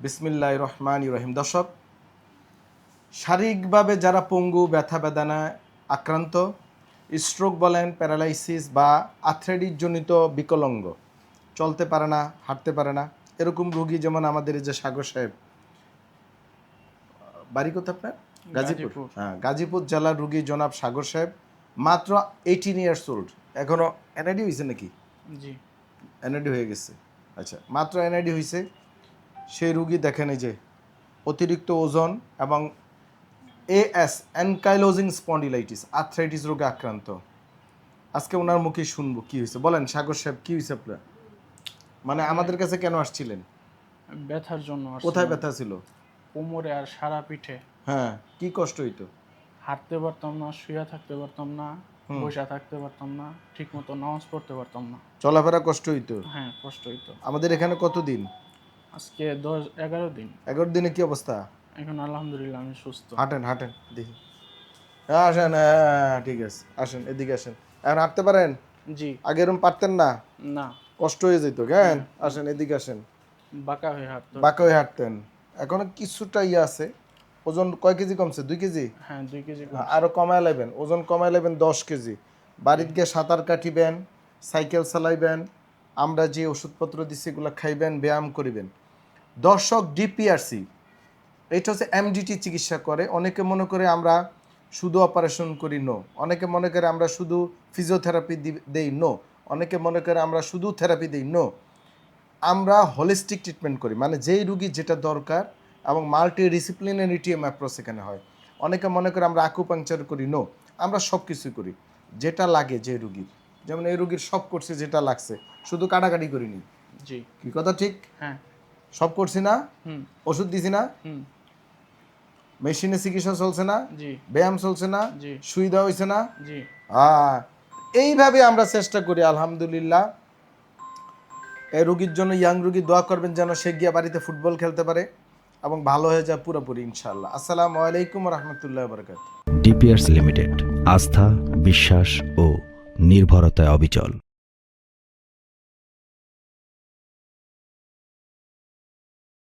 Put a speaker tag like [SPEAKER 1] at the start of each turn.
[SPEAKER 1] বিসমিল্লাহির রহমানির রহিম। দর্শক, শারীরিকভাবে যারা পঙ্গু, ব্যথা বেদনায় আক্রান্ত, স্ট্রোক বলেন, প্যারালাইসিস বা আর্থ্রাইটিস জনিত বিকলাঙ্গ, চলতে পারে না, হাঁটতে পারে না, এরকম রোগী যেমন আমাদের এই যে সাগর সাহেব, বাড়ি কোথায় আপনার? গাজীপুর। হ্যাঁ, গাজীপুর জেলার রোগী জনাব সাগর সাহেব, মাত্র 18 ইয়ার্স ওল্ড। এখনও এনআইডি হয়েছে নাকি? জি, এনআইডি হয়ে গেছে। আচ্ছা, মাত্র এনআইডি হয়েছে। সেই রুগী দেখেন, এই যে অতিরিক্ত ওজন এবং এএস অ্যানকাইলোজিং স্পন্ডিলাইটিস আর্থ্রাইটিস রোগে আক্রান্ত। আজকে ওনার মুখে শুনবো কি হয়েছে। বলেন সাগর সাহেব, কি হয়েছে আপনার? মানে আমাদের কাছে কেন আসছিলেন?
[SPEAKER 2] ব্যথার জন্য।
[SPEAKER 1] কোথায় ব্যথা ছিল?
[SPEAKER 2] কোমরে আর সারা পিঠে।
[SPEAKER 1] হ্যাঁ, কি কষ্ট হইতো?
[SPEAKER 2] হাঁটতে পারতাম না, শুয়ে থাকতে পারতাম না, বসে থাকতে পারতাম না, ঠিক মতো নামাজ পড়তে পারতাম না।
[SPEAKER 1] চলাফেরা কষ্ট হইতো?
[SPEAKER 2] হ্যাঁ, কষ্ট হইতো।
[SPEAKER 1] আমাদের এখানে কতদিন?
[SPEAKER 2] আজকে 10-11 দিন।
[SPEAKER 1] 11 দিনে কি অবস্থা?
[SPEAKER 2] এখন আলহামদুলিল্লাহ আমি সুস্থ।
[SPEAKER 1] হাঁটেন হাঁটেন দেখি। হ্যাঁ আসেন, হ্যাঁ ঠিক আছে, আসেন এদিকে আসেন। এখন হাঁটতে পারেন?
[SPEAKER 2] জি।
[SPEAKER 1] আগে এরকম পারতেন না?
[SPEAKER 2] না।
[SPEAKER 1] কষ্ট হয়ে যেত, কেন? আসেন এদিকে আসেন।
[SPEAKER 2] বাঁকা হয়ে হাঁটতো।
[SPEAKER 1] বাঁকা হয়ে হাঁটতেন। এখনো কিছুটা ইয়ে আছে। ওজন কয় কেজি কমছে? 2 কেজি?
[SPEAKER 2] হ্যাঁ, 2 কেজি।
[SPEAKER 1] আরো কমায় লাইবেন, ওজন কমায় লাইবেন 10 কেজি। বাড়িতে গিয়ে সাঁতার কাটিবেন, সাইকেল চালাইবেন, আমরা যে ওষুধপত্র দিচ্ছি এগুলো খাইবেন, ব্যায়াম করিবেন। দর্শক, ডিপিআরসি এটা হচ্ছে এমডিটি চিকিৎসা করে। অনেকে মনে করে আমরা শুধু অপারেশন করি, নো। অনেকে মনে করে আমরা শুধু ফিজিওথেরাপি দেই, নো। অনেকে মনে করে আমরা শুধু থেরাপি দিই, নো। আমরা হোলিস্টিক ট্রিটমেন্ট করি, মানে যেই রুগী যেটা দরকার, এবং মাল্টি ডিসিপ্লিনারি টিম অ্যাপ্রোচ এখানে হয়। অনেকে মনে করে আমরা আকুপাংচার করি, নো। আমরা সব কিছুই করি, যেটা লাগে যে রুগীর। যেমন এই রুগীর সব করছে যেটা লাগছে, শুধু কাটাকাটি করিনি।
[SPEAKER 2] জি।
[SPEAKER 1] কি কথা ঠিক?
[SPEAKER 2] হ্যাঁ,
[SPEAKER 1] সব করছি না? ওষুধ দিছি না? মেশিনে চিকিৎসা চলছে না?
[SPEAKER 2] জি।
[SPEAKER 1] ব্যায়াম চলছে না?
[SPEAKER 2] জি।
[SPEAKER 1] সুই দেওয়া হয়েছে না?
[SPEAKER 2] জি।
[SPEAKER 1] এইভাবে আমরা চেষ্টা করি আলহামদুলিল্লাহ। এই রুগীর জন্য, ইয়াং রুগী দোয়া করবেন যেন সে গিয়ে বাড়িতে ফুটবল খেলতে পারে এবং ভালো হয়ে যায় পুরোপুরি ইনশাআল্লাহ। আসসালামু আলাইকুম ওয়া রাহমাতুল্লাহি ওয়া বারাকাতুহু।
[SPEAKER 3] ডিপিআরস লিমিটেড, আস্থা, বিশ্বাস ও নির্ভরতায় অবিচল।